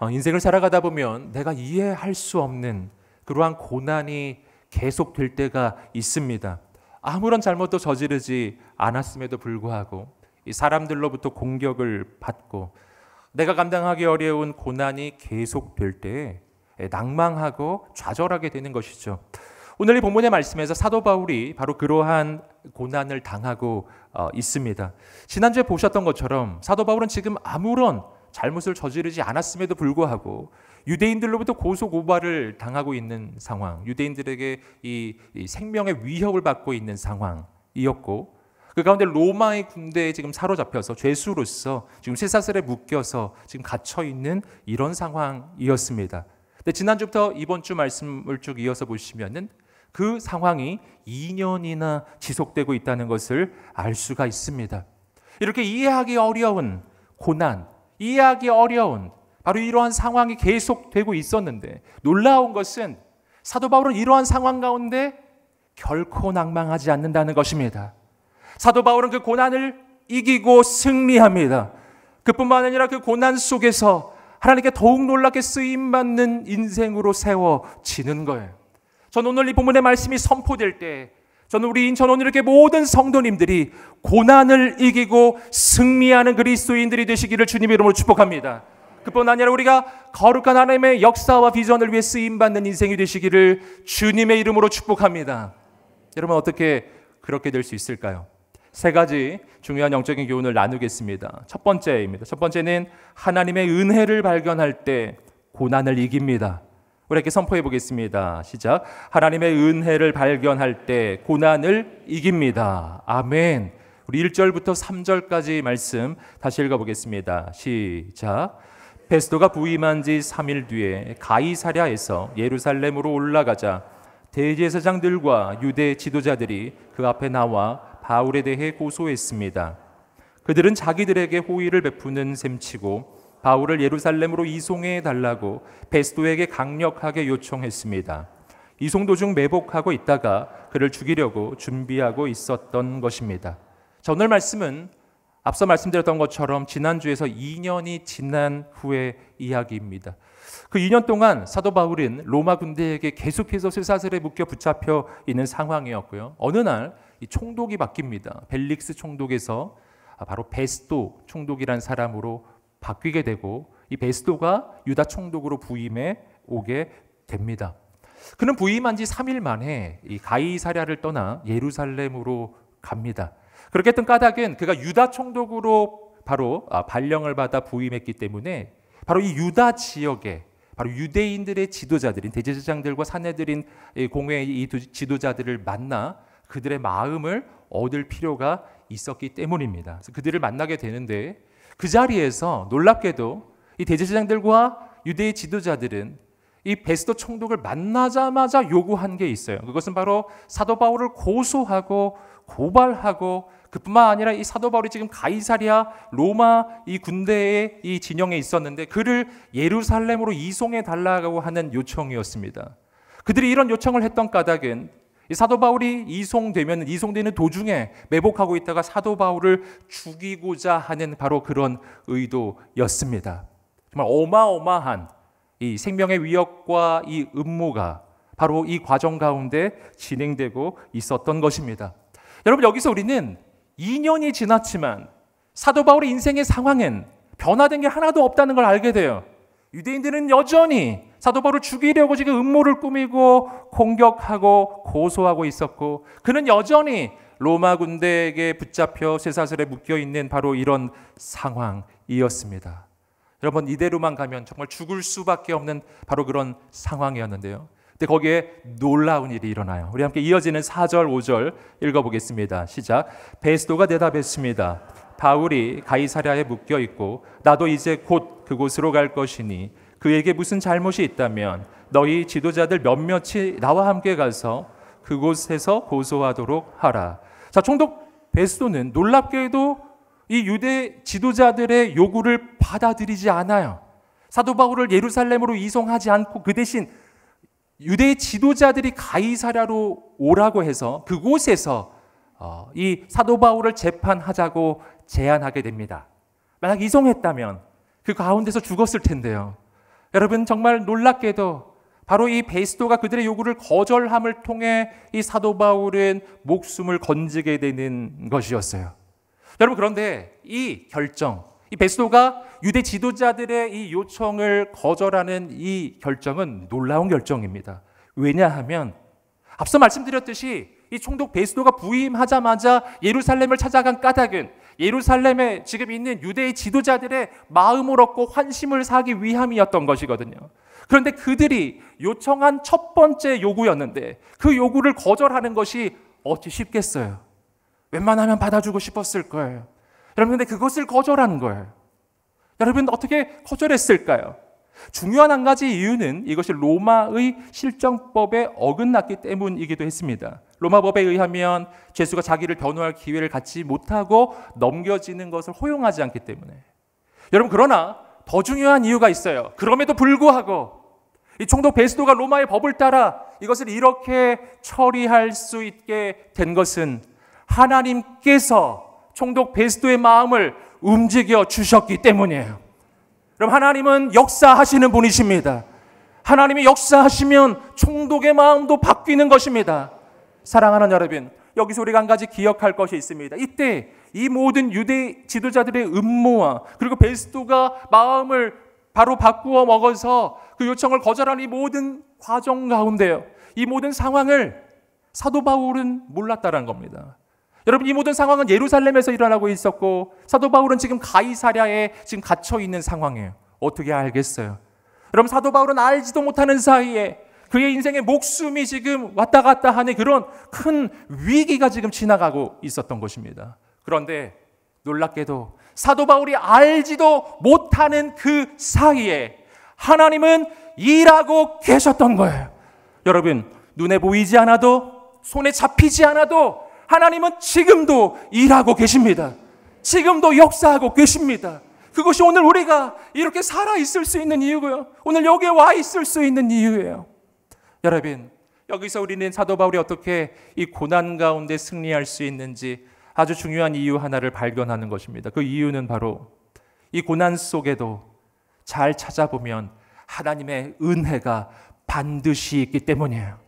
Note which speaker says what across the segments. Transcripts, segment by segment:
Speaker 1: 인생을 살아가다 보면 내가 이해할 수 없는 그러한 고난이 계속될 때가 있습니다. 아무런 잘못도 저지르지 않았음에도 불구하고 이 사람들로부터 공격을 받고 내가 감당하기 어려운 고난이 계속될 때 낭망하고 좌절하게 되는 것이죠. 오늘 이 본문의 말씀에서 사도 바울이 바로 그러한 고난을 당하고 있습니다. 지난주에 보셨던 것처럼 사도 바울은 지금 아무런 잘못을 저지르지 않았음에도 불구하고 유대인들로부터 고소고발을 당하고 있는 상황, 유대인들에게 이 생명의 위협을 받고 있는 상황이었고, 그 가운데 로마의 군대에 지금 사로잡혀서 죄수로서 지금 쇠사슬에 묶여서 지금 갇혀 있는 이런 상황이었습니다. 근데 지난주부터 이번 주 말씀을 쭉 이어서 보시면은 그 상황이 2년이나 지속되고 있다는 것을 알 수가 있습니다. 이렇게 이해하기 어려운 고난, 이해하기 어려운 바로 이러한 상황이 계속되고 있었는데, 놀라운 것은 사도 바울은 이러한 상황 가운데 결코 낭망하지 않는다는 것입니다. 사도 바울은 그 고난을 이기고 승리합니다. 그뿐만 아니라 그 고난 속에서 하나님께 더욱 놀랍게 쓰임받는 인생으로 세워지는 거예요. 저는 오늘 이 본문의 말씀이 선포될 때 저는 이렇게 모든 성도님들이 고난을 이기고 승리하는 그리스도인들이 되시기를 주님의 이름으로 축복합니다. 그뿐 아니라 우리가 거룩한 하나님의 역사와 비전을 위해 쓰임받는 인생이 되시기를 주님의 이름으로 축복합니다. 여러분, 어떻게 그렇게 될 수 있을까요? 세 가지 중요한 영적인 교훈을 나누겠습니다. 첫 번째입니다. 첫 번째는 하나님의 은혜를 발견할 때 고난을 이깁니다. 우리 이렇게 선포해 보겠습니다. 시작. 하나님의 은혜를 발견할 때 고난을 이깁니다. 아멘. 우리 1절부터 3절까지 말씀 다시 읽어보겠습니다. 시작. 베스도가 부임한 지 3일 뒤에 가이사랴에서 예루살렘으로 올라가자 대제사장들과 유대 지도자들이 그 앞에 나와 바울에 대해 고소했습니다. 그들은 자기들에게 호의를 베푸는 셈치고 바울을 예루살렘으로 이송해 달라고 베스도에게 강력하게 요청했습니다. 이송 도중 매복하고 있다가 그를 죽이려고 준비하고 있었던 것입니다. 자, 오늘 말씀은 앞서 말씀드렸던 것처럼 지난주에서 2년이 지난 후의 이야기입니다. 그 2년 동안 사도 바울은 로마 군대에게 계속해서 쇠사슬에 묶여 붙잡혀 있는 상황이었고요. 어느 날 이 총독이 바뀝니다. 벨릭스 총독에서 바로 베스도 총독이란 사람으로 바뀌게 되고, 이 베스도가 유다 총독으로 부임해 오게 됩니다. 그는 부임한 지 3일 만에 이 가이사랴를 떠나 예루살렘으로 갑니다. 그렇게 했던 까닭은 그가 유다 총독으로 바로 발령을 받아 부임했기 때문에 바로 이 유다 지역에 바로 유대인들의 지도자들인 대제사장들과 산헤드린 공회의 이 지도자들을 만나 그들의 마음을 얻을 필요가 있었기 때문입니다. 그래서 그들을 만나게 되는데, 그 자리에서 놀랍게도 이 대제사장들과 유대의 지도자들은 이 베스도 총독을 만나자마자 요구한 게 있어요. 그것은 바로 사도 바울을 고소하고 고발하고, 그뿐만 아니라 이 사도 바울이 지금 가이사랴 로마 이 군대의 이 진영에 있었는데 그를 예루살렘으로 이송해 달라고 하는 요청이었습니다. 그들이 이런 요청을 했던 까닭은 이 사도 바울이 이송되는 도중에 매복하고 있다가 사도 바울을 죽이고자 하는 바로 그런 의도였습니다. 정말 어마어마한 이 생명의 위협과 이 음모가 바로 이 과정 가운데 진행되고 있었던 것입니다. 여러분, 여기서 우리는 2년이 지났지만 사도 바울의 인생의 상황엔 변화된 게 하나도 없다는 걸 알게 돼요. 유대인들은 여전히 사도 바울을 죽이려고 지금 음모를 꾸미고 공격하고 고소하고 있었고, 그는 여전히 로마 군대에게 붙잡혀 쇠사슬에 묶여 있는 바로 이런 상황이었습니다. 여러분, 이대로만 가면 정말 죽을 수밖에 없는 바로 그런 상황이었는데요. 근데 거기에 놀라운 일이 일어나요. 우리 함께 이어지는 4절, 5절 읽어보겠습니다. 시작. 베스도가 대답했습니다. 바울이 가이사랴에 묶여 있고 나도 이제 곧 그곳으로 갈 것이니 그에게 무슨 잘못이 있다면 너희 지도자들 몇몇이 나와 함께 가서 그곳에서 고소하도록 하라. 자, 총독 베스도는 놀랍게도 이 유대 지도자들의 요구를 받아들이지 않아요. 사도 바울을 예루살렘으로 이송하지 않고 그 대신 유대 지도자들이 가이사랴로 오라고 해서 그곳에서 이 사도 바울을 재판하자고 제안하게 됩니다. 만약 이송했다면 그 가운데서 죽었을 텐데요. 여러분 정말 놀랍게도 바로 이 베스도가 그들의 요구를 거절함을 통해 이 사도 바울은 목숨을 건지게 되는 것이었어요. 여러분 그런데 이 결정, 이 베스도가 유대 지도자들의 이 요청을 거절하는 이 결정은 놀라운 결정입니다. 왜냐하면 앞서 말씀드렸듯이 이 총독 베스도가 부임하자마자 예루살렘을 찾아간 까닭은 예루살렘에 지금 있는 유대의 지도자들의 마음을 얻고 환심을 사기 위함이었던 것이거든요. 그런데 그들이 요청한 첫 번째 요구였는데 그 요구를 거절하는 것이 어찌 쉽겠어요. 웬만하면 받아주고 싶었을 거예요. 여러분 근데 그것을 거절하는 거예요. 여러분 어떻게 거절했을까요? 중요한 한 가지 이유는 이것이 로마의 실정법에 어긋났기 때문이기도 했습니다. 로마법에 의하면 죄수가 자기를 변호할 기회를 갖지 못하고 넘겨지는 것을 허용하지 않기 때문에. 여러분 그러나 더 중요한 이유가 있어요. 그럼에도 불구하고 이 총독 베스도가 로마의 법을 따라 이것을 이렇게 처리할 수 있게 된 것은 하나님께서 총독 베스도의 마음을 움직여 주셨기 때문이에요. 그럼 하나님은 역사하시는 분이십니다. 하나님이 역사하시면 총독의 마음도 바뀌는 것입니다. 사랑하는 여러분, 여기서 우리가 한 가지 기억할 것이 있습니다. 이때 이 모든 유대 지도자들의 음모와 그리고 베스도가 마음을 바로 바꾸어 먹어서 그 요청을 거절한 이 모든 과정 가운데요, 이 모든 상황을 사도 바울은 몰랐다는 겁니다. 여러분 이 모든 상황은 예루살렘에서 일어나고 있었고 사도 바울은 지금 가이사랴에 지금 갇혀 있는 상황이에요. 어떻게 알겠어요? 여러분 사도 바울은 알지도 못하는 사이에 그의 인생의 목숨이 지금 왔다 갔다 하는 그런 큰 위기가 지금 지나가고 있었던 것입니다. 그런데 놀랍게도 사도 바울이 알지도 못하는 그 사이에 하나님은 일하고 계셨던 거예요. 여러분 눈에 보이지 않아도 손에 잡히지 않아도 하나님은 지금도 일하고 계십니다. 지금도 역사하고 계십니다. 그것이 오늘 우리가 이렇게 살아있을 수 있는 이유고요. 오늘 여기에 와 있을 수 있는 이유예요. 여러분 여기서 우리는 사도 바울이 어떻게 이 고난 가운데 승리할 수 있는지 아주 중요한 이유 하나를 발견하는 것입니다. 그 이유는 바로 이 고난 속에도 잘 찾아보면 하나님의 은혜가 반드시 있기 때문이에요.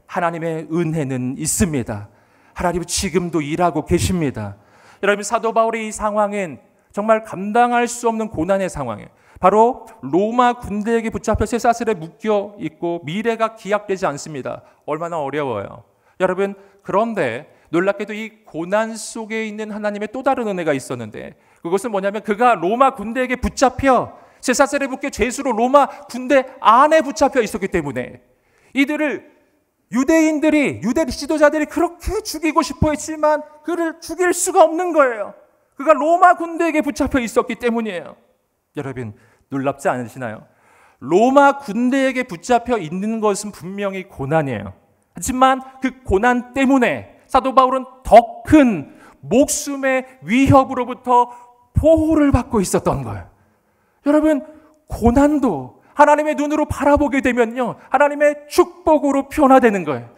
Speaker 1: 하나님의 은혜는 있습니다. 하나님은 지금도 일하고 계십니다. 여러분 사도 바울의 이 상황은 정말 감당할 수 없는 고난의 상황이에요. 바로 로마 군대에게 붙잡혀 쇠사슬에 묶여 있고 미래가 기약되지 않습니다. 얼마나 어려워요. 여러분 그런데 놀랍게도 이 고난 속에 있는 하나님의 또 다른 은혜가 있었는데 그것은 뭐냐면 그가 로마 군대에게 붙잡혀 쇠사슬에 묶여 죄수로 로마 군대 안에 붙잡혀 있었기 때문에 이들을 유대인들이 유대 지도자들이 그렇게 죽이고 싶어 했지만 그를 죽일 수가 없는 거예요. 그가 로마 군대에게 붙잡혀 있었기 때문이에요. 여러분 놀랍지 않으시나요? 로마 군대에게 붙잡혀 있는 것은 분명히 고난이에요. 하지만 그 고난 때문에 사도 바울은 더 큰 목숨의 위협으로부터 보호를 받고 있었던 거예요. 여러분 고난도 하나님의 눈으로 바라보게 되면요 하나님의 축복으로 변화되는 거예요.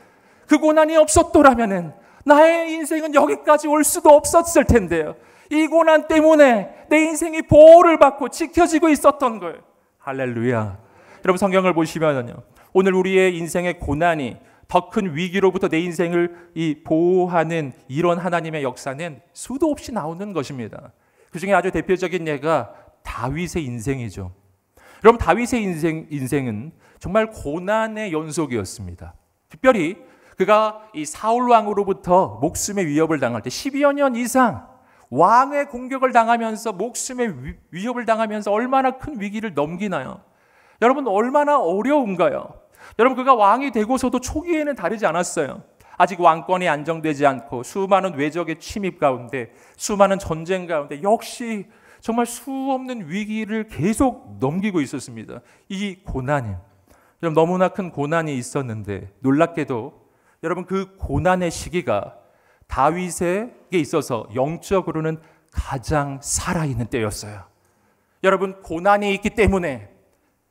Speaker 1: 그 고난이 없었더라면 나의 인생은 여기까지 올 수도 없었을 텐데요. 이 고난 때문에 내 인생이 보호를 받고 지켜지고 있었던 거예요. 할렐루야. 여러분 성경을 보시면요 오늘 우리의 인생의 고난이 더 큰 위기로부터 내 인생을 보호하는 이런 하나님의 역사는 수도 없이 나오는 것입니다. 그 중에 아주 대표적인 예가 다윗의 인생이죠. 여러분 다윗의 인생은 정말 고난의 연속이었습니다. 특별히 그가 이 사울 왕으로부터 목숨의 위협을 당할 때 10여 년 이상 왕의 공격을 당하면서 목숨의 위협을 당하면서 얼마나 큰 위기를 넘기나요? 여러분 얼마나 어려운가요? 여러분 그가 왕이 되고서도 초기에는 다르지 않았어요. 아직 왕권이 안정되지 않고 수많은 외적의 침입 가운데 수많은 전쟁 가운데 역시 정말 수없는 위기를 계속 넘기고 있었습니다. 이 고난이 여러분 너무나 큰 고난이 있었는데 놀랍게도 여러분 그 고난의 시기가 다윗에게 있어서 영적으로는 가장 살아있는 때였어요. 여러분 고난이 있기 때문에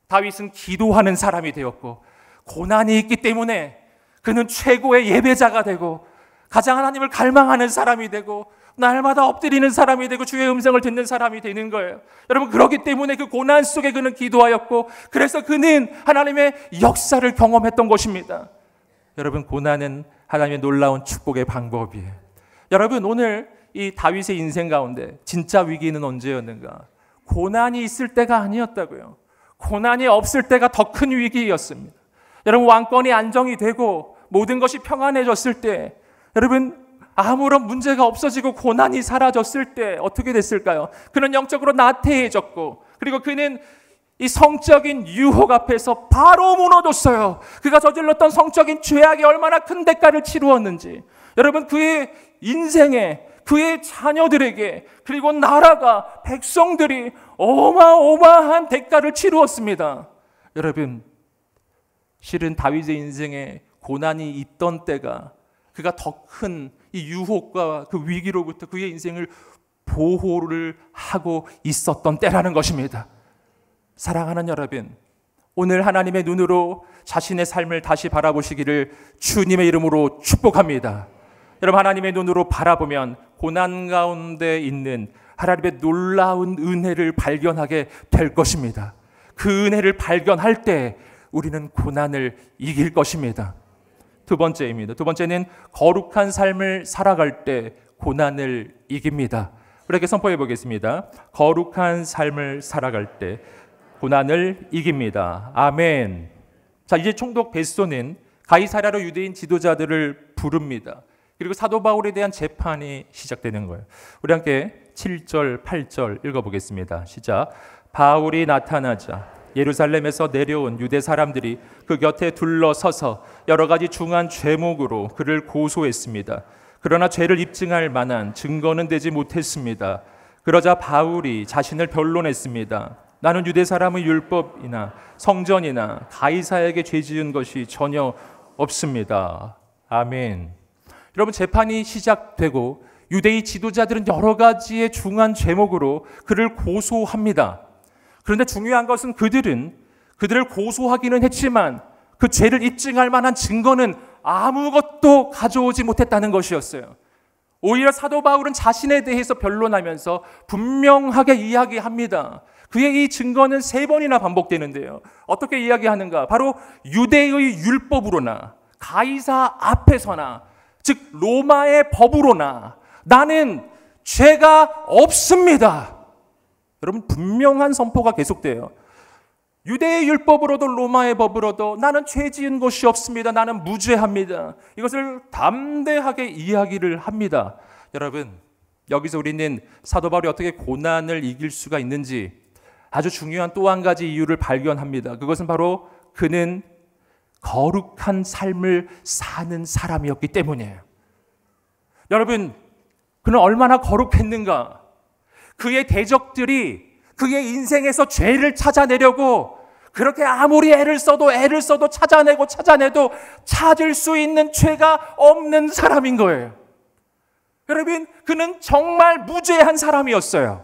Speaker 1: 다윗은 기도하는 사람이 되었고 고난이 있기 때문에 그는 최고의 예배자가 되고 가장 하나님을 갈망하는 사람이 되고 날마다 엎드리는 사람이 되고 주의 음성을 듣는 사람이 되는 거예요. 여러분, 그렇기 때문에 그 고난 속에 그는 기도하였고, 그래서 그는 하나님의 역사를 경험했던 것입니다. 여러분, 고난은 하나님의 놀라운 축복의 방법이에요. 여러분, 오늘 이 다윗의 인생 가운데 진짜 위기는 언제였는가? 고난이 있을 때가 아니었다고요. 고난이 없을 때가 더 큰 위기였습니다. 여러분, 왕권이 안정이 되고 모든 것이 평안해졌을 때, 여러분, 아무런 문제가 없어지고 고난이 사라졌을 때 어떻게 됐을까요? 그는 영적으로 나태해졌고, 그리고 그는 이 성적인 유혹 앞에서 바로 무너졌어요. 그가 저질렀던 성적인 죄악이 얼마나 큰 대가를 치루었는지. 여러분, 그의 인생에, 그의 자녀들에게, 그리고 나라가, 백성들이 어마어마한 대가를 치루었습니다. 여러분, 실은 다윗의 인생에 고난이 있던 때가, 그가 더 큰 이 유혹과 그 위기로부터 그의 인생을 보호를 하고 있었던 때라는 것입니다. 사랑하는 여러분, 오늘 하나님의 눈으로 자신의 삶을 다시 바라보시기를 주님의 이름으로 축복합니다. 여러분, 하나님의 눈으로 바라보면 고난 가운데 있는 하나님의 놀라운 은혜를 발견하게 될 것입니다. 그 은혜를 발견할 때 우리는 고난을 이길 것입니다. 두 번째입니다. 두 번째는 거룩한 삶을 살아갈 때 고난을 이깁니다. 우리에게 선포해 보겠습니다. 거룩한 삶을 살아갈 때 고난을 이깁니다. 아멘. 자, 이제 총독 베소는 가이사랴로 유대인 지도자들을 부릅니다. 그리고 사도 바울에 대한 재판이 시작되는 거예요. 우리 함께 7절, 8절 읽어보겠습니다. 시작. 바울이 나타나자 예루살렘에서 내려온 유대 사람들이 그 곁에 둘러서서 여러 가지 중한 죄목으로 그를 고소했습니다. 그러나 죄를 입증할 만한 증거는 되지 못했습니다. 그러자 바울이 자신을 변론했습니다. 나는 유대 사람의 율법이나 성전이나 가이사에게 죄 지은 것이 전혀 없습니다. 아멘. 여러분, 재판이 시작되고 유대의 지도자들은 여러 가지의 중한 죄목으로 그를 고소합니다. 그런데 중요한 것은 그들을 고소하기는 했지만 그 죄를 입증할 만한 증거는 아무것도 가져오지 못했다는 것이었어요. 오히려 사도 바울은 자신에 대해서 변론하면서 분명하게 이야기합니다. 그의 이 증거는 3번이나 반복되는데요. 어떻게 이야기하는가? 바로 유대의 율법으로나 가이사 앞에서나, 즉 로마의 법으로나 나는 죄가 없습니다. 여러분, 분명한 선포가 계속돼요. 유대의 율법으로도 로마의 법으로도 나는 죄 지은 것이 없습니다. 나는 무죄합니다. 이것을 담대하게 이야기를 합니다. 여러분, 여기서 우리는 사도 바울이 어떻게 고난을 이길 수가 있는지 아주 중요한 또 한 가지 이유를 발견합니다. 그것은 바로 그는 거룩한 삶을 사는 사람이었기 때문이에요. 여러분, 그는 얼마나 거룩했는가? 그의 대적들이 그의 인생에서 죄를 찾아내려고 그렇게 아무리 애를 써도 찾아내도 찾을 수 있는 죄가 없는 사람인 거예요. 여러분, 그는 정말 무죄한 사람이었어요.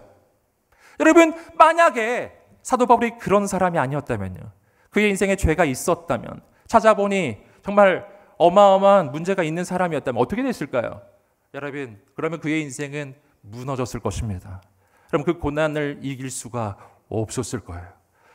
Speaker 1: 여러분, 만약에 사도 바울이 그런 사람이 아니었다면요, 그의 인생에 죄가 있었다면, 찾아보니 정말 어마어마한 문제가 있는 사람이었다면 어떻게 됐을까요? 여러분, 그러면 그의 인생은 무너졌을 것입니다. 그럼 그 고난을 이길 수가 없었을 거예요.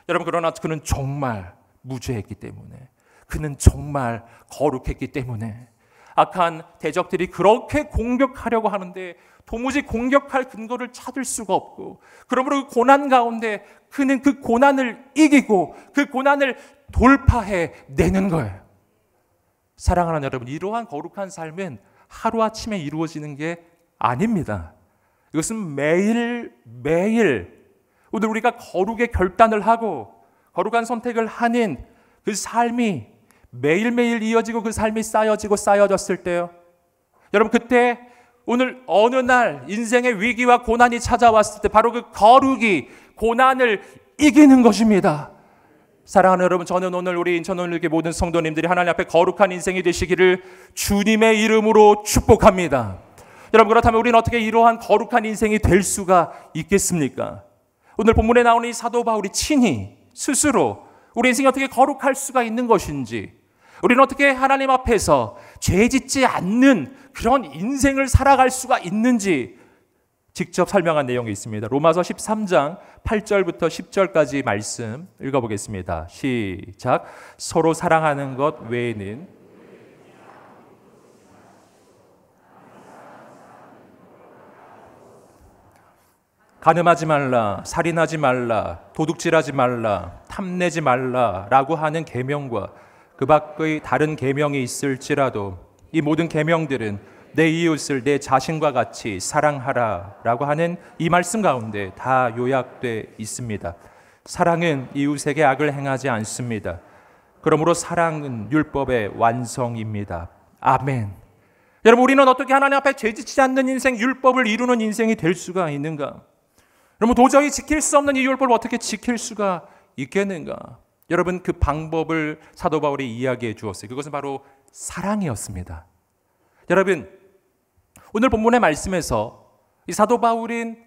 Speaker 1: 여러분, 그러나 그는 정말 무죄했기 때문에, 그는 정말 거룩했기 때문에 악한 대적들이 그렇게 공격하려고 하는데 도무지 공격할 근거를 찾을 수가 없고, 그러므로 그 고난 가운데 그는 그 고난을 이기고 그 고난을 돌파해 내는 거예요. 사랑하는 여러분, 이러한 거룩한 삶은 하루아침에 이루어지는 게 아닙니다. 이것은 매일매일 오늘 우리가 거룩의 결단을 하고 거룩한 선택을 하는 그 삶이 매일매일 이어지고 그 삶이 쌓여졌을 때요, 여러분, 그때 오늘 어느 날 인생의 위기와 고난이 찾아왔을 때 바로 그 거룩이 고난을 이기는 것입니다. 사랑하는 여러분, 저는 오늘 우리 인천원일교 모든 성도님들이 하나님 앞에 거룩한 인생이 되시기를 주님의 이름으로 축복합니다. 여러분, 그렇다면 우리는 어떻게 이러한 거룩한 인생이 될 수가 있겠습니까? 오늘 본문에 나오는 이 사도 바울이 친히 스스로 우리 인생이 어떻게 거룩할 수가 있는 것인지, 우리는 어떻게 하나님 앞에서 죄 짓지 않는 그런 인생을 살아갈 수가 있는지 직접 설명한 내용이 있습니다. 로마서 13장 8절부터 10절까지 말씀 읽어보겠습니다. 시작. 서로 사랑하는 것 외에는 간음하지 말라, 살인하지 말라, 도둑질하지 말라, 탐내지 말라라고 하는 계명과 그 밖의 다른 계명이 있을지라도 이 모든 계명들은 내 이웃을 내 자신과 같이 사랑하라라고 하는 이 말씀 가운데 다 요약돼 있습니다. 사랑은 이웃에게 악을 행하지 않습니다. 그러므로 사랑은 율법의 완성입니다. 아멘. 여러분, 우리는 어떻게 하나님 앞에 죄짓지 않는 인생, 율법을 이루는 인생이 될 수가 있는가? 여러분, 도저히 지킬 수 없는 이 율법을 어떻게 지킬 수가 있겠는가? 여러분, 그 방법을 사도 바울이 이야기해 주었어요. 그것은 바로 사랑이었습니다. 여러분, 오늘 본문의 말씀에서 이 사도 바울은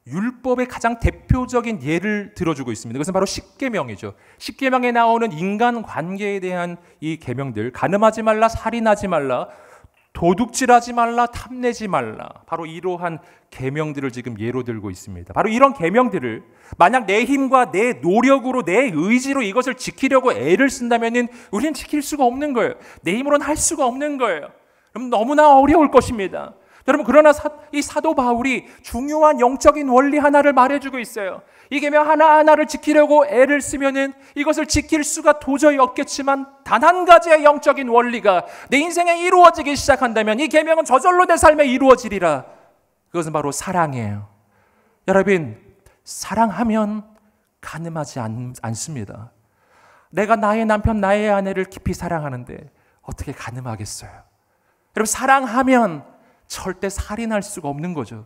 Speaker 1: 율법의 가장 대표적인 예를 들어주고 있습니다. 그것은 바로 십계명이죠. 십계명에 나오는 인간 관계에 대한 이 계명들, 간음하지 말라, 살인하지 말라, 도둑질하지 말라, 탐내지 말라, 바로 이러한 계명들을 지금 예로 들고 있습니다. 바로 이런 계명들을 만약 내 힘과 내 노력으로, 내 의지로 이것을 지키려고 애를 쓴다면 우리는 지킬 수가 없는 거예요. 내 힘으로는 할 수가 없는 거예요. 그럼 너무나 어려울 것입니다. 여러분, 그러나 이 사도 바울이 중요한 영적인 원리 하나를 말해주고 있어요. 이 계명 하나하나를 지키려고 애를 쓰면은 이것을 지킬 수가 도저히 없겠지만 단 한 가지의 영적인 원리가 내 인생에 이루어지기 시작한다면 이 계명은 저절로 내 삶에 이루어지리라. 그것은 바로 사랑이에요. 여러분, 사랑하면 간음하지 않습니다. 내가 나의 남편, 나의 아내를 깊이 사랑하는데 어떻게 간음하겠어요? 여러분, 사랑하면 절대 살인할 수가 없는 거죠.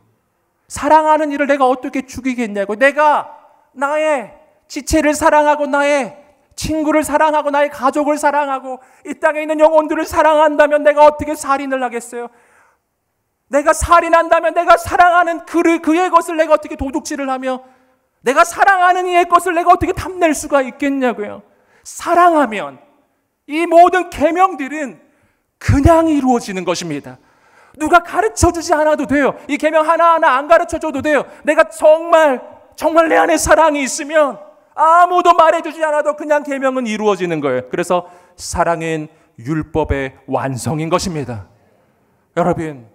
Speaker 1: 사랑하는 일을 내가 어떻게 죽이겠냐고. 내가 나의 지체를 사랑하고 나의 친구를 사랑하고 나의 가족을 사랑하고 이 땅에 있는 영혼들을 사랑한다면 내가 어떻게 살인을 하겠어요? 내가 살인한다면 내가 사랑하는 그의 것을 내가 어떻게 도둑질을 하며 내가 사랑하는 이의 것을 내가 어떻게 탐낼 수가 있겠냐고요. 사랑하면 이 모든 계명들은 그냥 이루어지는 것입니다. 누가 가르쳐주지 않아도 돼요. 이 계명 하나하나 안 가르쳐줘도 돼요. 내가 정말 내 안에 사랑이 있으면 아무도 말해주지 않아도 그냥 계명은 이루어지는 거예요. 그래서 사랑은 율법의 완성인 것입니다. 여러분,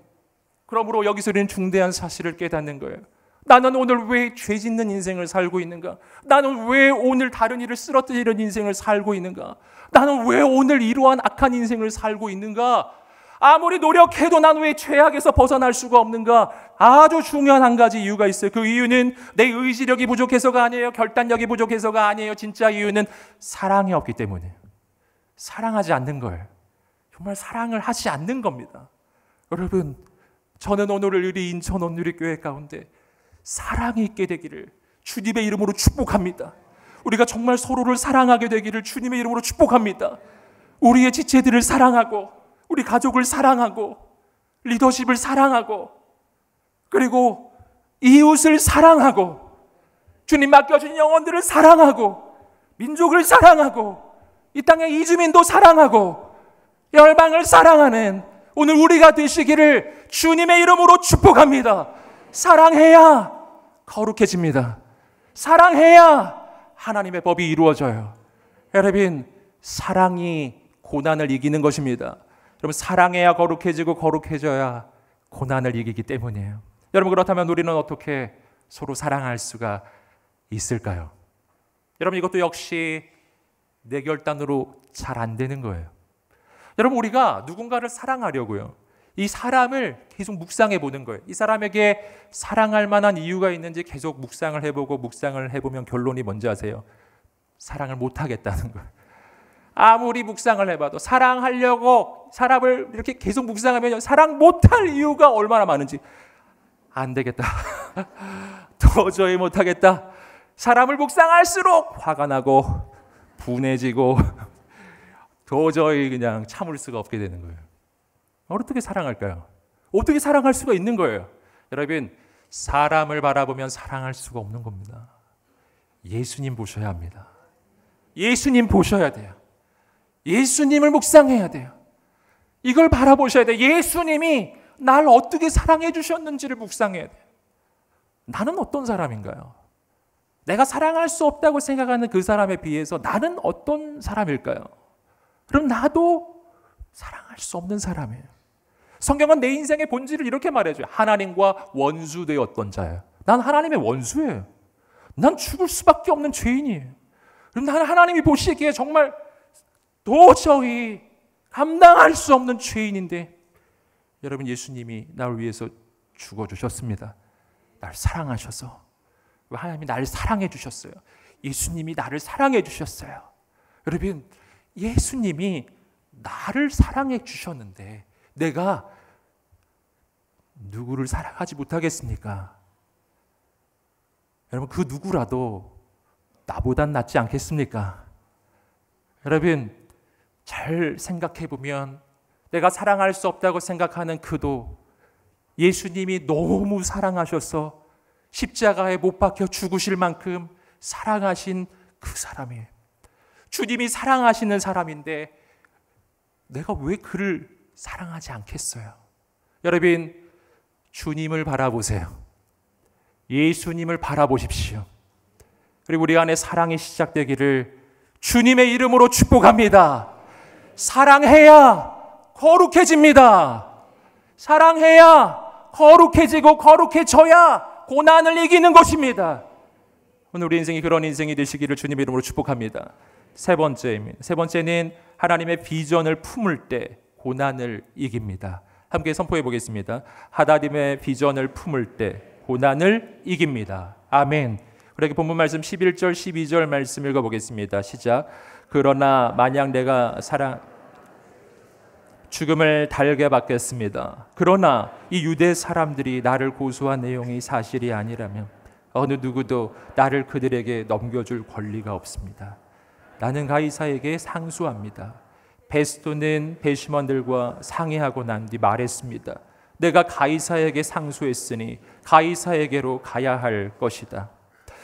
Speaker 1: 그러므로 여기서 우리는 중대한 사실을 깨닫는 거예요. 나는 오늘 왜 죄 짓는 인생을 살고 있는가? 나는 왜 오늘 다른 일을 쓰러뜨리는 인생을 살고 있는가? 나는 왜 오늘 이러한 악한 인생을 살고 있는가? 아무리 노력해도 난 왜 죄악에서 벗어날 수가 없는가? 아주 중요한 한 가지 이유가 있어요. 그 이유는 내 의지력이 부족해서가 아니에요. 결단력이 부족해서가 아니에요. 진짜 이유는 사랑이 없기 때문이에요. 사랑하지 않는 거예요. 정말 사랑을 하지 않는 겁니다. 여러분, 저는 오늘 우리 인천 온누리교회 가운데 사랑이 있게 되기를 주님의 이름으로 축복합니다. 우리가 정말 서로를 사랑하게 되기를 주님의 이름으로 축복합니다. 우리의 지체들을 사랑하고 우리 가족을 사랑하고 리더십을 사랑하고 그리고 이웃을 사랑하고 주님 맡겨준 영혼들을 사랑하고 민족을 사랑하고 이 땅의 이주민도 사랑하고 열방을 사랑하는 오늘 우리가 되시기를 주님의 이름으로 축복합니다. 사랑해야 거룩해집니다. 사랑해야 하나님의 법이 이루어져요. 여러분, 사랑이 고난을 이기는 것입니다. 여러분, 사랑해야 거룩해지고 거룩해져야 고난을 이기기 때문이에요. 여러분, 그렇다면 우리는 어떻게 서로 사랑할 수가 있을까요? 여러분, 이것도 역시 내 결단으로 잘 안 되는 거예요. 여러분, 우리가 누군가를 사랑하려고요, 이 사람을 계속 묵상해 보는 거예요. 이 사람에게 사랑할 만한 이유가 있는지 계속 묵상을 해보고 묵상을 해보면 결론이 뭔지 아세요? 사랑을 못하겠다는 거예요. 아무리 묵상을 해봐도 사랑하려고 사람을 이렇게 계속 묵상하면 사랑 못할 이유가 얼마나 많은지 안 되겠다. 도저히 못하겠다. 사람을 묵상할수록 화가 나고 분해지고 도저히 그냥 참을 수가 없게 되는 거예요. 어떻게 사랑할까요? 어떻게 사랑할 수가 있는 거예요? 여러분, 사람을 바라보면 사랑할 수가 없는 겁니다. 예수님 보셔야 합니다. 예수님 보셔야 돼요. 예수님을 묵상해야 돼요. 이걸 바라보셔야 돼요. 예수님이 날 어떻게 사랑해 주셨는지를 묵상해야 돼요. 나는 어떤 사람인가요? 내가 사랑할 수 없다고 생각하는 그 사람에 비해서 나는 어떤 사람일까요? 그럼 나도 사랑할 수 없는 사람이에요. 성경은 내 인생의 본질을 이렇게 말해줘요. 하나님과 원수되었던 자예요. 난 하나님의 원수예요. 난 죽을 수밖에 없는 죄인이에요. 그럼 나는 하나님이 보시기에 정말 도저히 감당할 수 없는 죄인인데, 여러분, 예수님이 나를 위해서 죽어주셨습니다. 날 사랑하셔서. 하나님이 나를 사랑해 주셨어요. 예수님이 나를 사랑해 주셨어요. 여러분, 예수님이 나를 사랑해 주셨는데 내가 누구를 사랑하지 못하겠습니까? 여러분, 그 누구라도 나보단 낫지 않겠습니까? 여러분, 잘 생각해 보면 내가 사랑할 수 없다고 생각하는 그도 예수님이 너무 사랑하셔서 십자가에 못 박혀 죽으실 만큼 사랑하신 그 사람이에요. 주님이 사랑하시는 사람인데 내가 왜 그를 사랑하지 않겠어요? 여러분, 주님을 바라보세요. 예수님을 바라보십시오. 그리고 우리 안에 사랑이 시작되기를 주님의 이름으로 축복합니다. 사랑해야 거룩해집니다. 사랑해야 거룩해지고 거룩해져야 고난을 이기는 것입니다. 오늘 우리 인생이 그런 인생이 되시기를 주님의 이름으로 축복합니다. 세 번째는 하나님의 비전을 품을 때 고난을 이깁니다. 함께 선포해 보겠습니다. 하나님의 비전을 품을 때 고난을 이깁니다. 아멘. 우리 본문 말씀 11절 12절 말씀 읽어보겠습니다. 시작. 그러나 만약 내가 죽음을 달게 받겠습니다. 그러나 이 유대 사람들이 나를 고소한 내용이 사실이 아니라면 어느 누구도 나를 그들에게 넘겨줄 권리가 없습니다. 나는 가이사에게 상소합니다. 베스토는 배심원들과 상의하고 난 뒤 말했습니다. 내가 가이사에게 상소했으니 가이사에게로 가야 할 것이다.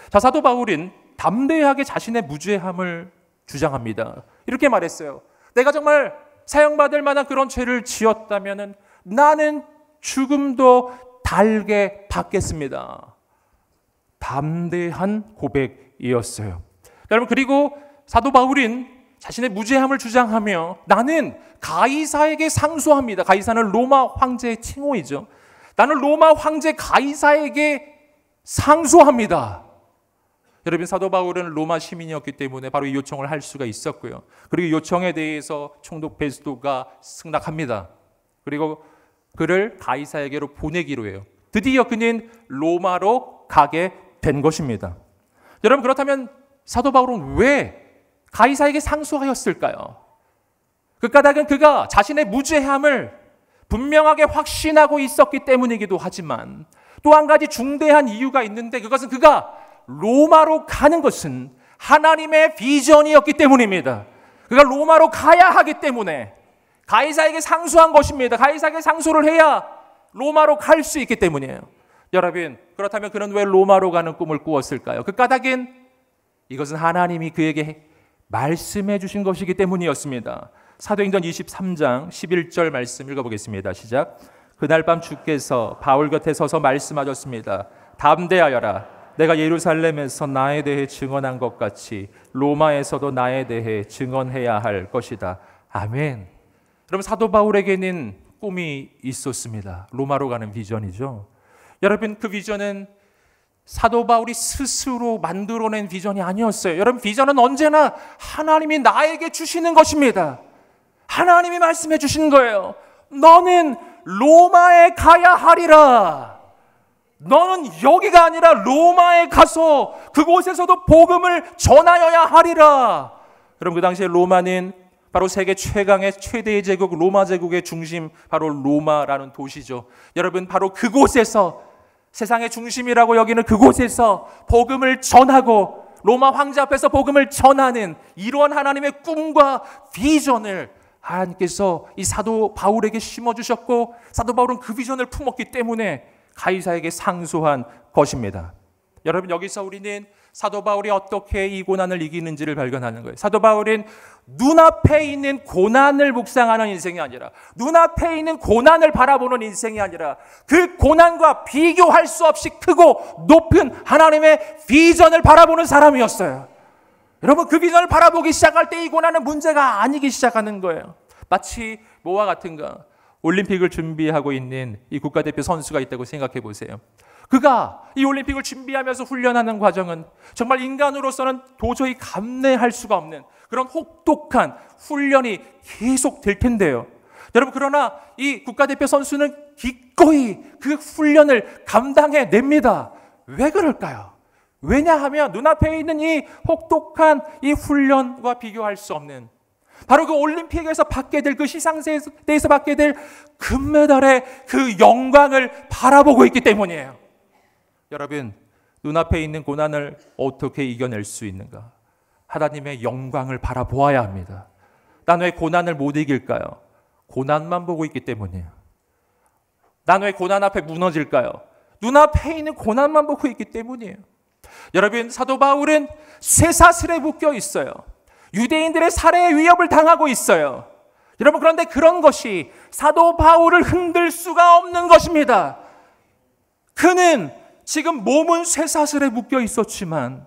Speaker 1: 자, 사도 바울은 담대하게 자신의 무죄함을 주장합니다. 이렇게 말했어요. 내가 정말 사형받을 만한 그런 죄를 지었다면 나는 죽음도 달게 받겠습니다. 담대한 고백이었어요. 여러분, 그리고 사도 바울은 자신의 무죄함을 주장하며 나는 가이사에게 상소합니다. 가이사는 로마 황제의 칭호이죠. 나는 로마 황제 가이사에게 상소합니다. 여러분, 사도 바울은 로마 시민이었기 때문에 바로 이 요청을 할 수가 있었고요. 그리고 요청에 대해서 총독 베스토가 승낙합니다. 그리고 그를 가이사에게로 보내기로 해요. 드디어 그는 로마로 가게 된 것입니다. 여러분, 그렇다면 사도 바울은 왜 가이사에게 상소하였을까요? 그 까닭은 그가 자신의 무죄함을 분명하게 확신하고 있었기 때문이기도 하지만 또 한 가지 중대한 이유가 있는데, 그것은 그가 로마로 가는 것은 하나님의 비전이었기 때문입니다. 그가 로마로 가야 하기 때문에 가이사에게 상소한 것입니다. 가이사에게 상소를 해야 로마로 갈 수 있기 때문이에요. 여러분, 그렇다면 그는 왜 로마로 가는 꿈을 꾸었을까요? 그 까닭은 이것은 하나님이 그에게 말씀해 주신 것이기 때문이었습니다. 사도행전 23장 11절 말씀 읽어보겠습니다. 시작. 그날 밤 주께서 바울 곁에 서서 말씀하셨습니다. 담대하여라. 내가 예루살렘에서 나에 대해 증언한 것 같이 로마에서도 나에 대해 증언해야 할 것이다. 아멘. 그럼 사도 바울에게는 꿈이 있었습니다. 로마로 가는 비전이죠. 여러분, 그 비전은 사도 바울이 스스로 만들어낸 비전이 아니었어요. 여러분, 비전은 언제나 하나님이 나에게 주시는 것입니다. 하나님이 말씀해 주신 거예요. 너는 로마에 가야 하리라. 너는 여기가 아니라 로마에 가서 그곳에서도 복음을 전하여야 하리라. 여러분, 그 당시에 로마는 바로 세계 최강의 최대의 제국, 로마 제국의 중심, 바로 로마라는 도시죠. 여러분, 바로 그곳에서, 세상의 중심이라고 여기는 그곳에서 복음을 전하고 로마 황제 앞에서 복음을 전하는 이러한 하나님의 꿈과 비전을 하나님께서 이 사도 바울에게 심어주셨고, 사도 바울은 그 비전을 품었기 때문에 가이사에게 상소한 것입니다. 여러분, 여기서 우리는 사도 바울이 어떻게 이 고난을 이기는지를 발견하는 거예요. 사도 바울은 눈앞에 있는 고난을 묵상하는 인생이 아니라, 눈앞에 있는 고난을 바라보는 인생이 아니라, 그 고난과 비교할 수 없이 크고 높은 하나님의 비전을 바라보는 사람이었어요. 여러분, 그 비전을 바라보기 시작할 때 이 고난은 문제가 아니기 시작하는 거예요. 마치 뭐와 같은가? 올림픽을 준비하고 있는 이 국가대표 선수가 있다고 생각해 보세요. 그가 이 올림픽을 준비하면서 훈련하는 과정은 정말 인간으로서는 도저히 감내할 수가 없는 그런 혹독한 훈련이 계속 될 텐데요. 여러분, 그러나 이 국가대표 선수는 기꺼이 그 훈련을 감당해냅니다. 왜 그럴까요? 왜냐하면 눈앞에 있는 이 혹독한 이 훈련과 비교할 수 없는, 바로 그 올림픽에서 받게 될, 그 시상대에서 받게 될 금메달의 그 영광을 바라보고 있기 때문이에요. 여러분, 눈앞에 있는 고난을 어떻게 이겨낼 수 있는가? 하나님의 영광을 바라보아야 합니다. 난 왜 고난을 못 이길까요? 고난만 보고 있기 때문이에요. 난 왜 고난 앞에 무너질까요? 눈앞에 있는 고난만 보고 있기 때문이에요. 여러분, 사도 바울은 쇠사슬에 묶여 있어요. 유대인들의 살해의 위협을 당하고 있어요. 여러분, 그런데 그런 것이 사도 바울을 흔들 수가 없는 것입니다. 그는 지금 몸은 쇠사슬에 묶여 있었지만,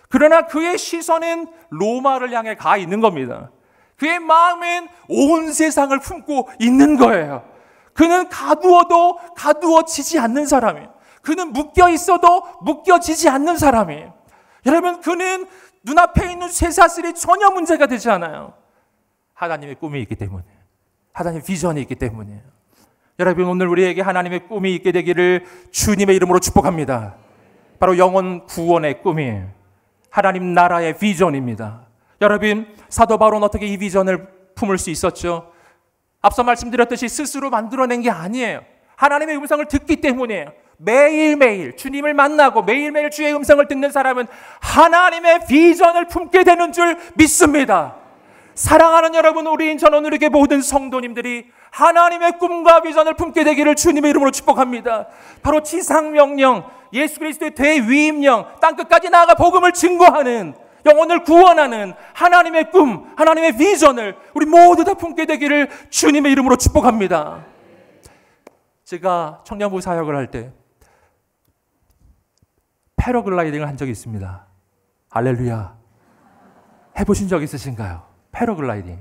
Speaker 1: 그러나 그의 시선은 로마를 향해 가 있는 겁니다. 그의 마음은 온 세상을 품고 있는 거예요. 그는 가두어도 가두어지지 않는 사람이에요. 그는 묶여 있어도 묶여지지 않는 사람이에요. 여러분, 그는 눈앞에 있는 쇠사슬이 전혀 문제가 되지 않아요. 하나님의 꿈이 있기 때문에, 하나님의 비전이 있기 때문이에요. 여러분, 오늘 우리에게 하나님의 꿈이 있게 되기를 주님의 이름으로 축복합니다. 바로 영혼 구원의 꿈이에요. 하나님 나라의 비전입니다. 여러분, 사도 바울은 어떻게 이 비전을 품을 수 있었죠? 앞서 말씀드렸듯이 스스로 만들어낸 게 아니에요. 하나님의 음성을 듣기 때문이에요. 매일매일 주님을 만나고 매일매일 주의 음성을 듣는 사람은 하나님의 비전을 품게 되는 줄 믿습니다. 사랑하는 여러분, 우리인 전원우리교회 모든 성도님들이 하나님의 꿈과 비전을 품게 되기를 주님의 이름으로 축복합니다. 바로 지상명령, 예수 그리스도의 대위임령, 땅끝까지 나아가 복음을 증거하는, 영혼을 구원하는 하나님의 꿈, 하나님의 비전을 우리 모두 다 품게 되기를 주님의 이름으로 축복합니다. 제가 청년부 사역을 할 때 패러글라이딩을 한 적이 있습니다. 할렐루야. 해보신 적 있으신가요? 패러글라이딩.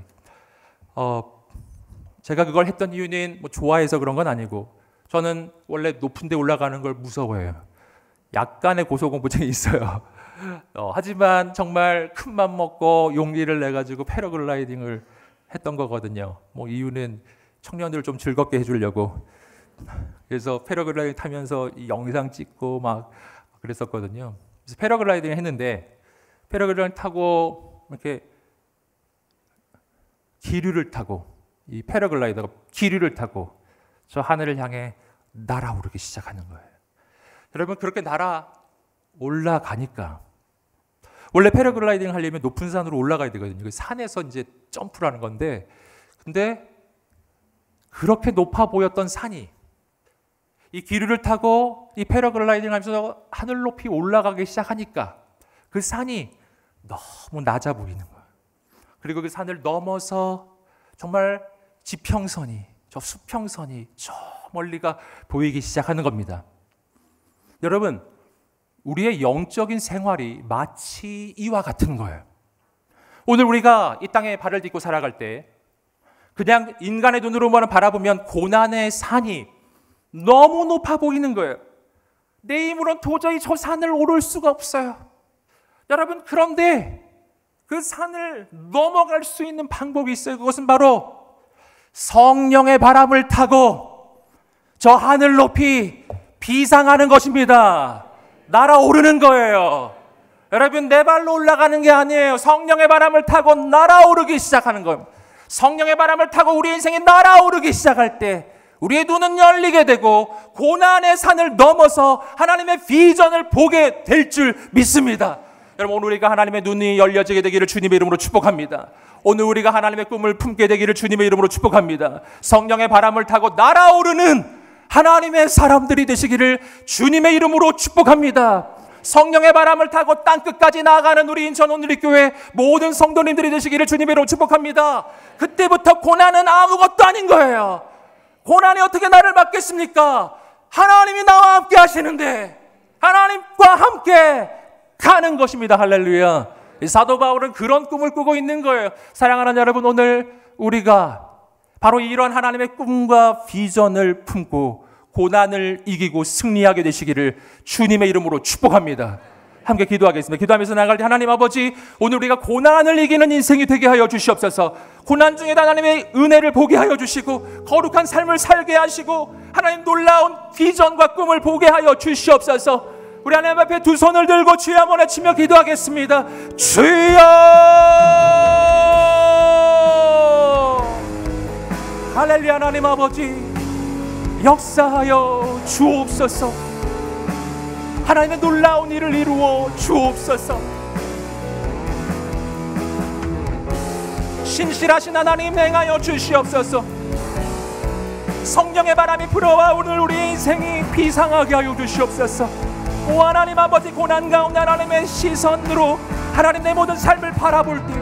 Speaker 1: 제가 그걸 했던 이유는 뭐 좋아해서 그런 건 아니고, 저는 원래 높은 데 올라가는 걸 무서워해요. 약간의 고소공포증이 있어요. 하지만 정말 큰 맘 먹고 용기를 내가지고 패러글라이딩을 했던 거거든요. 뭐 이유는 청년들을 좀 즐겁게 해주려고. 그래서 패러글라이딩 타면서 이 영상 찍고 막 그랬었거든요. 그래서 패러글라이딩을 했는데, 패러글라이딩 타고 이렇게 기류를 타고, 이 패러글라이더가 기류를 타고 저 하늘을 향해 날아오르기 시작하는 거예요. 여러분, 그렇게 날아 올라가니까, 원래 패러글라이딩 하려면 높은 산으로 올라가야 되거든요. 그 산에서 이제 점프를 하는 건데, 근데 그렇게 높아 보였던 산이 이 기류를 타고 이 패러글라이딩 하면서 하늘 높이 올라가기 시작하니까 그 산이 너무 낮아 보이는 거예요. 그리고 그 산을 넘어서 정말 지평선이, 저 수평선이 저 멀리가 보이기 시작하는 겁니다. 여러분, 우리의 영적인 생활이 마치 이와 같은 거예요. 오늘 우리가 이 땅에 발을 딛고 살아갈 때 그냥 인간의 눈으로만 바라보면 고난의 산이 너무 높아 보이는 거예요. 내 힘으로는 도저히 저 산을 오를 수가 없어요. 여러분, 그런데 그 산을 넘어갈 수 있는 방법이 있어요. 그것은 바로 성령의 바람을 타고 저 하늘 높이 비상하는 것입니다. 날아오르는 거예요. 여러분, 내 발로 올라가는 게 아니에요. 성령의 바람을 타고 날아오르기 시작하는 겁니다. 성령의 바람을 타고 우리 인생이 날아오르기 시작할 때 우리의 눈은 열리게 되고 고난의 산을 넘어서 하나님의 비전을 보게 될 줄 믿습니다. 여러분, 오늘 우리가 하나님의 눈이 열려지게 되기를 주님의 이름으로 축복합니다. 오늘 우리가 하나님의 꿈을 품게 되기를 주님의 이름으로 축복합니다. 성령의 바람을 타고 날아오르는 하나님의 사람들이 되시기를 주님의 이름으로 축복합니다. 성령의 바람을 타고 땅끝까지 나아가는 우리 인천 온누리교회 모든 성도님들이 되시기를 주님의 이름으로 축복합니다. 그때부터 고난은 아무것도 아닌 거예요. 고난이 어떻게 나를 막겠습니까? 하나님이 나와 함께 하시는데 하나님과 함께 가는 것입니다. 할렐루야. 사도 바울은 그런 꿈을 꾸고 있는 거예요. 사랑하는 여러분, 오늘 우리가 바로 이런 하나님의 꿈과 비전을 품고 고난을 이기고 승리하게 되시기를 주님의 이름으로 축복합니다. 함께 기도하겠습니다. 기도하면서 나갈 때 하나님 아버지, 오늘 우리가 고난을 이기는 인생이 되게 하여 주시옵소서. 고난 중에도 하나님의 은혜를 보게 하여 주시고 거룩한 삶을 살게 하시고 하나님 놀라운 비전과 꿈을 보게 하여 주시옵소서. 우리 하나님 앞에 두 손을 들고 주여 한번 외치며 기도하겠습니다. 주여! 할렐루야. 하나님 아버지, 역사하여 주옵소서. 하나님의 놀라운 일을 이루어 주옵소서. 신실하신 하나님 행하여 주시옵소서. 성령의 바람이 불어와 오늘 우리 인생이 비상하게 하여 주시옵소서. 오 하나님 아버지, 고난 가운데 하나님의 시선으로 하나님 내 모든 삶을 바라볼 때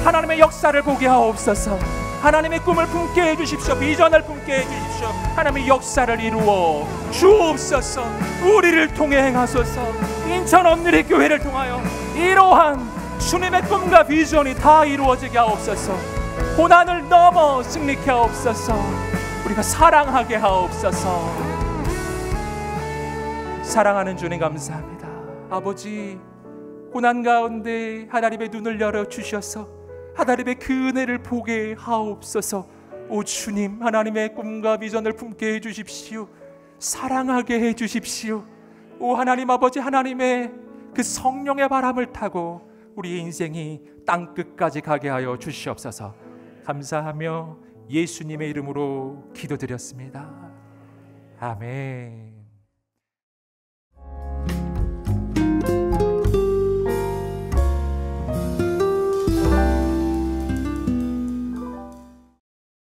Speaker 1: 하나님의 역사를 보게 하옵소서. 하나님의 꿈을 품게 해주십시오. 비전을 품게 해주십시오. 하나님의 역사를 이루어 주옵소서. 우리를 통해 행하소서. 인천 온누리교회를 통하여 이러한 주님의 꿈과 비전이 다 이루어지게 하옵소서. 고난을 넘어 승리케 하옵소서. 우리가 사랑하게 하옵소서. 사랑하는 주님 감사합니다. 아버지, 고난 가운데 하나님의 눈을 열어 주셔서 하나님의 그 은혜를 보게 하옵소서. 오 주님, 하나님의 꿈과 비전을 품게 해주십시오. 사랑하게 해주십시오. 오 하나님 아버지, 하나님의 그 성령의 바람을 타고 우리 인생이 땅끝까지 가게 하여 주시옵소서. 감사하며 예수님의 이름으로 기도드렸습니다. 아멘.